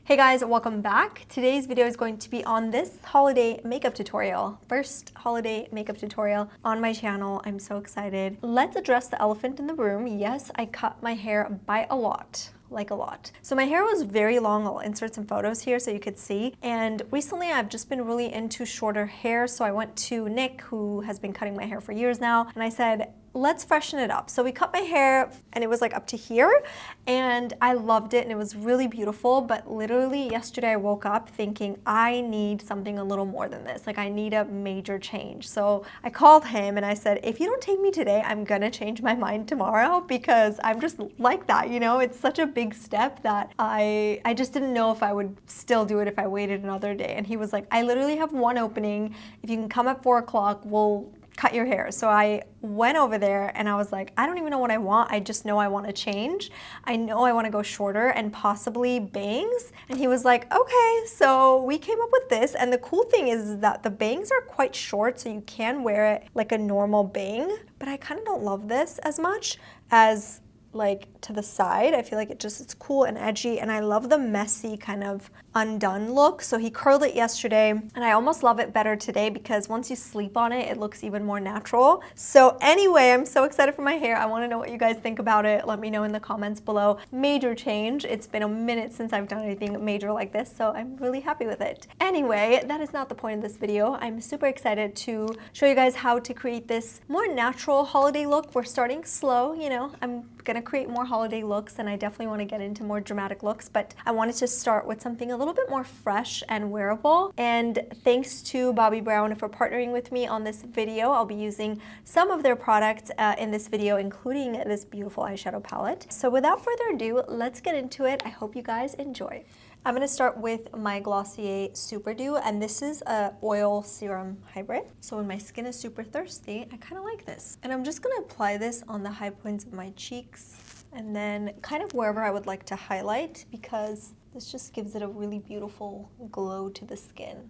Hey guys, welcome back. Today's video is going to be on this holiday makeup tutorial. First holiday makeup tutorial on my channel. I'm so excited. Let's address the elephant in the room. Yes, I cut my hair by a lot. Like a lot. So my hair was very long. I'll insert some photos here so you could see. And recently I've just been really into shorter hair. So I went to Nick, who has been cutting my hair for years now, and I said, let's freshen it up. So we cut my hair and it was like up to here and I loved it and it was really beautiful. But literally yesterday I woke up thinking I need something a little more than this. Like I need a major change. So I called him and I said, if you don't take me today, I'm gonna change my mind tomorrow because I'm just like that, you know? It's such a big step that I just didn't know if I would still do it if I waited another day. And he was like, I literally have one opening. If you can come at 4 o'clock, we'll cut your hair. So I went over there and I was like, I don't even know what I want. I just know I want to change. I know I want to go shorter and possibly bangs. And he was like, okay, so we came up with this. And the cool thing is that the bangs are quite short, so you can wear it like a normal bang. But I kind of don't love this as much as like to the side. I feel like it's cool and edgy, and I love the messy kind of undone look. So he curled it yesterday and I almost love it better today because once you sleep on it, it looks even more natural. So anyway, I'm so excited for my hair. I want to know what you guys think about it. Let me know in the comments below. Major change. It's been a minute since I've done anything major like this, so I'm really happy with it. Anyway, that is not the point of this video. I'm super excited to show you guys how to create this more natural holiday look. We're starting slow, you know. I'm gonna create more holiday looks and I definitely want to get into more dramatic looks, but I wanted to start with something a little bit more fresh and wearable. And thanks to Bobbi Brown for partnering with me on this video. I'll be using some of their products in this video, including this beautiful eyeshadow palette. So without further ado, let's get into it. I hope you guys enjoy. I'm going to start with my Glossier Super Dew, and this is a oil serum hybrid. So when my skin is super thirsty, I kind of like this. And I'm just going to apply this on the high points of my cheeks and then kind of wherever I would like to highlight, because this just gives it a really beautiful glow to the skin.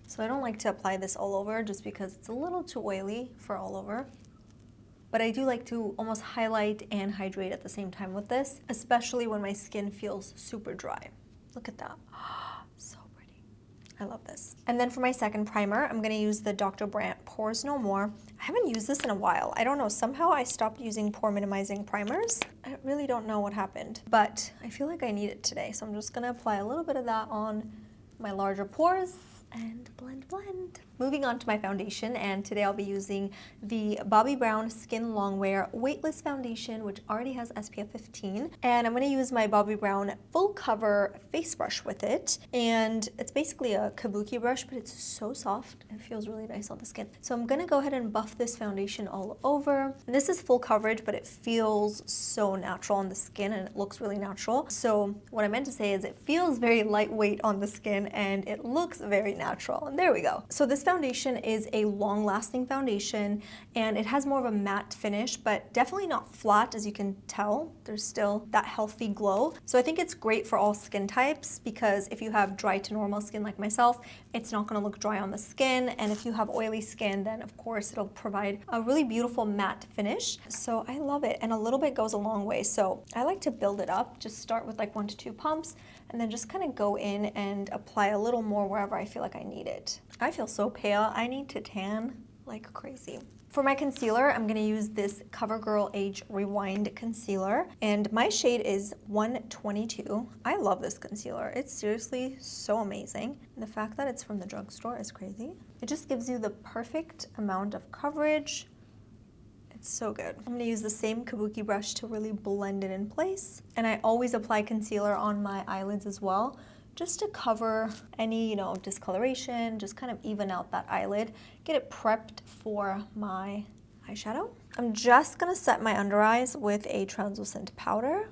So I don't like to apply this all over just because it's a little too oily for all over. But I do like to almost highlight and hydrate at the same time with this, especially when my skin feels super dry. Look at that. So pretty. I love this. And then for my second primer, I'm going to use the Dr. Brandt Pores No More. I haven't used this in a while. I don't know. Somehow I stopped using pore minimizing primers. I really don't know what happened, but I feel like I need it today. So I'm just going to apply a little bit of that on my larger pores and blend, blend. Moving on to my foundation, and today I'll be using the Bobbi Brown Skin Longwear Weightless Foundation, which already has SPF 15. And I'm going to use my Bobbi Brown Full Cover Face Brush with it. And it's basically a kabuki brush, but it's so soft and feels really nice on the skin. So I'm going to go ahead and buff this foundation all over. And this is full coverage, but it feels so natural on the skin and it looks really natural. So what I meant to say is it feels very lightweight on the skin and it looks very natural. And there we go. So this foundation is a long-lasting foundation and it has more of a matte finish, but definitely not flat. As you can tell, there's still that healthy glow. So I think it's great for all skin types because if you have dry to normal skin like myself, it's not going to look dry on the skin. And if you have oily skin, then of course it'll provide a really beautiful matte finish. So I love it, and a little bit goes a long way. So I like to build it up. Just start with like 1 to 2 pumps and then just kind of go in and apply a little more wherever I feel like I need it. I feel so pale. I need to tan like crazy. For my concealer, I'm going to use this CoverGirl Age Rewind Concealer, and my shade is 122. I love this concealer. It's seriously so amazing. And the fact that it's from the drugstore is crazy. It just gives you the perfect amount of coverage. It's so good. I'm going to use the same kabuki brush to really blend it in place. And I always apply concealer on my eyelids as well, just to cover any, you know, discoloration, just kind of even out that eyelid, get it prepped for my eyeshadow. I'm just gonna set my under eyes with a translucent powder.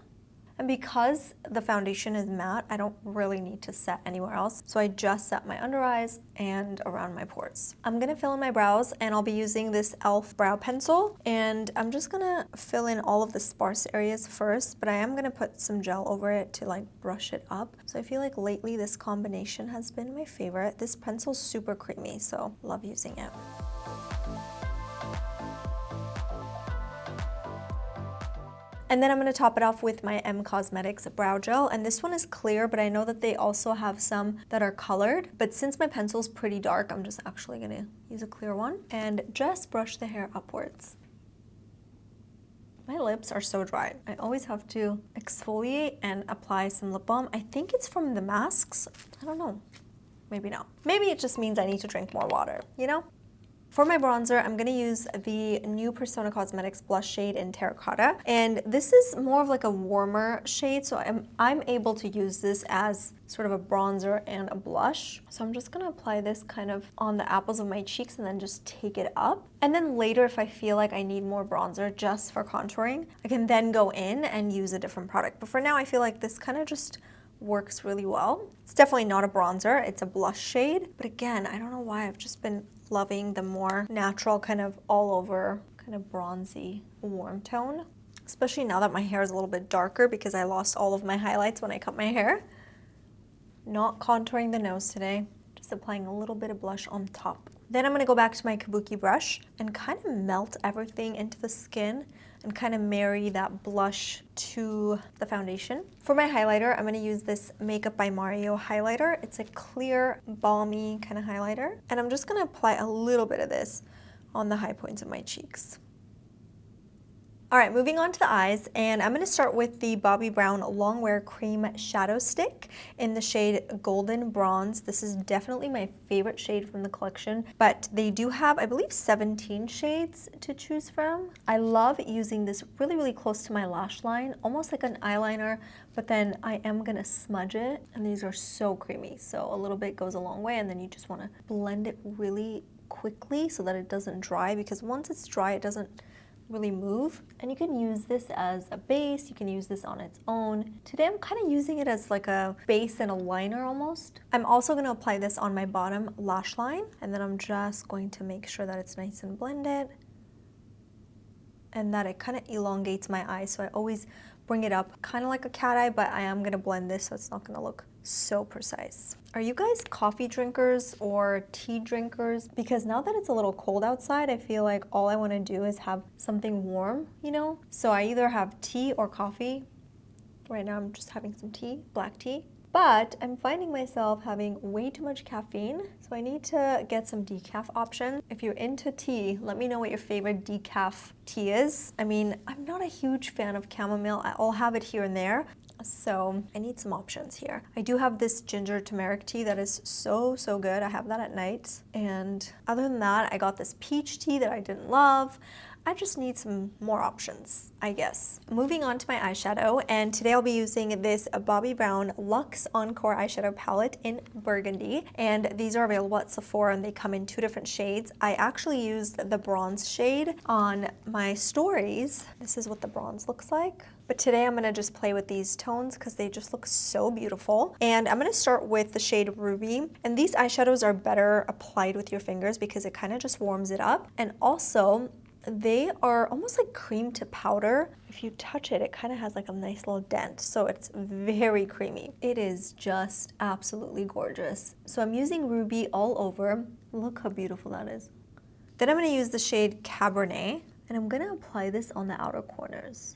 And because the foundation is matte, I don't really need to set anywhere else. So I just set my under eyes and around my pores. I'm gonna fill in my brows, and I'll be using this e.l.f. brow pencil. And I'm just gonna fill in all of the sparse areas first, but I am gonna put some gel over it to like brush it up. So I feel like lately this combination has been my favorite. This pencil's super creamy, so love using it. And then I'm going to top it off with my M Cosmetics brow gel. And this one is clear, but I know that they also have some that are colored. But since my pencil's pretty dark, I'm just actually going to use a clear one and just brush the hair upwards. My lips are so dry. I always have to exfoliate and apply some lip balm. I think it's from the masks. I don't know. Maybe not. Maybe it just means I need to drink more water, you know? For my bronzer, I'm gonna use the new Persona Cosmetics blush shade in Terracotta. And this is more of like a warmer shade, so I'm able to use this as sort of a bronzer and a blush. So I'm just gonna apply this kind of on the apples of my cheeks and then just take it up. And then later, if I feel like I need more bronzer just for contouring, I can then go in and use a different product. But for now, I feel like this kind of just works really well. It's definitely not a bronzer, it's a blush shade. But again, I don't know why I've just been loving the more natural kind of all over kind of bronzy warm tone, especially now that my hair is a little bit darker because I lost all of my highlights when I cut my hair. Not contouring the nose today, just applying a little bit of blush on top. Then I'm going to go back to my kabuki brush and kind of melt everything into the skin and kind of marry that blush to the foundation. For my highlighter, I'm going to use this Makeup by Mario highlighter. It's a clear, balmy kind of highlighter. And I'm just going to apply a little bit of this on the high points of my cheeks. All right, moving on to the eyes, and I'm going to start with the Bobbi Brown Longwear Cream Shadow Stick in the shade Golden Bronze. This is definitely my favorite shade from the collection, but they do have, I believe, 17 shades to choose from. I love using this really, really close to my lash line, almost like an eyeliner, but then I am going to smudge it, and these are so creamy, so a little bit goes a long way, and then you just want to blend it really quickly so that it doesn't dry, because once it's dry, it doesn't really move. And you can use this as a base, you can use this on its own. Today I'm kind of using it as like a base and a liner almost. I'm also going to apply this on my bottom lash line, and then I'm just going to make sure that it's nice and blended and that it kind of elongates my eye. So I always bring it up kind of like a cat eye, but I am going to blend this so it's not going to look so precise. Are you guys coffee drinkers or tea drinkers? Because now that it's a little cold outside, I feel like all I want to do is have something warm, you know? So I either have tea or coffee. Right now I'm just having some tea, black tea. But I'm finding myself having way too much caffeine, so I need to get some decaf options. If you're into tea, let me know what your favorite decaf tea is. I mean, I'm not a huge fan of chamomile. I'll have it here and there. So I need some options here. I do have this ginger turmeric tea that is so good. I have that at night. And other than that, I got this peach tea that I didn't love. I just need some more options, I guess. Moving on to my eyeshadow, and today I'll be using this Bobbi Brown Luxe Encore eyeshadow palette in Burgundy, and these are available at Sephora and they come in 2 different shades. I actually used the bronze shade on my stories. This is what the bronze looks like. But today I'm gonna just play with these tones because they just look so beautiful. And I'm gonna start with the shade Ruby. And these eyeshadows are better applied with your fingers because it kind of just warms it up. And also, they are almost like cream to powder. If you touch it, it kind of has like a nice little dent. So it's very creamy. It is just absolutely gorgeous. So I'm using Ruby all over. Look how beautiful that is. Then I'm gonna use the shade Cabernet, and I'm gonna apply this on the outer corners.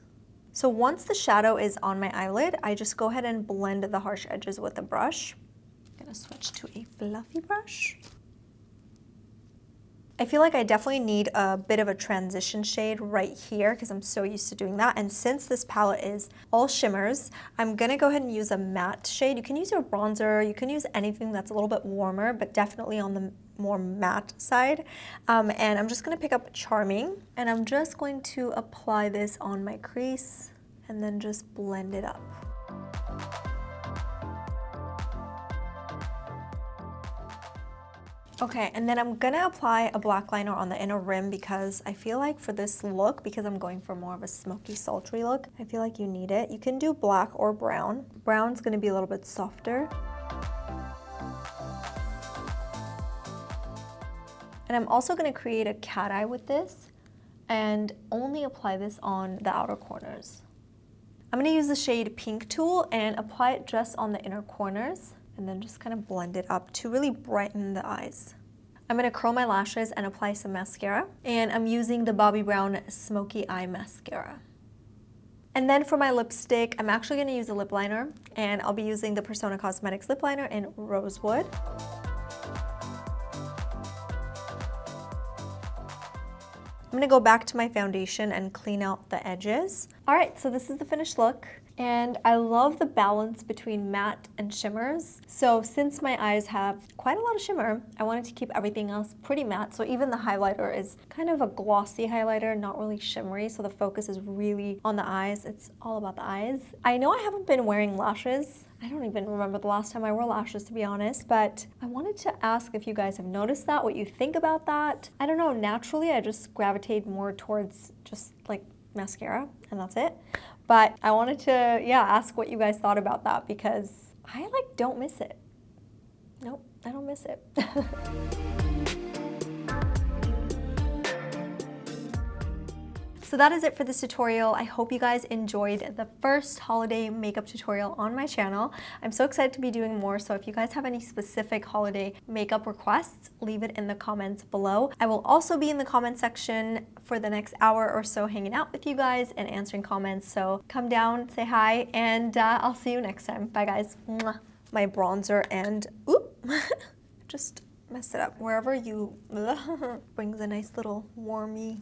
So once the shadow is on my eyelid, I just go ahead and blend the harsh edges with a brush. I'm gonna switch to a fluffy brush. I feel like I definitely need a bit of a transition shade right here because I'm so used to doing that. And since this palette is all shimmers, I'm gonna go ahead and use a matte shade. You can use your bronzer, you can use anything that's a little bit warmer, but definitely on the more matte side. And I'm just gonna pick up Charming, and I'm just going to apply this on my crease and then just blend it up. Okay, and then I'm gonna apply a black liner on the inner rim because I feel like for this look, because I'm going for more of a smoky, sultry look, I feel like you need it. You can do black or brown. Brown's gonna be a little bit softer. And I'm also gonna create a cat eye with this and only apply this on the outer corners. I'm gonna use the shade Pink Tool and apply it just on the inner corners, and then just kind of blend it up to really brighten the eyes. I'm gonna curl my lashes and apply some mascara, and I'm using the Bobbi Brown Smoky Eye Mascara. And then for my lipstick, I'm actually going to use a lip liner, and I'll be using the Persona Cosmetics lip liner in Rosewood. I'm gonna go back to my foundation and clean out the edges. All right, so this is the finished look. And I love the balance between matte and shimmers. So since my eyes have quite a lot of shimmer, I wanted to keep everything else pretty matte. So even the highlighter is kind of a glossy highlighter, not really shimmery. So the focus is really on the eyes. It's all about the eyes. I know I haven't been wearing lashes. I don't even remember the last time I wore lashes, to be honest, but I wanted to ask if you guys have noticed that, what you think about that. I don't know, naturally I just gravitate more towards just like mascara, and that's it. But I wanted to, yeah, ask what you guys thought about that, because I like don't miss it. Nope, I don't miss it. So that is it for this tutorial. I hope you guys enjoyed the first holiday makeup tutorial on my channel. I'm so excited to be doing more, so if you guys have any specific holiday makeup requests, leave it in the comments below. I will also be in the comment section for the next hour or so hanging out with you guys and answering comments, so come down, say hi, and I'll see you next time. Bye guys. Mwah. My bronzer and, oop, just messed it up. Wherever you, brings a nice little warmy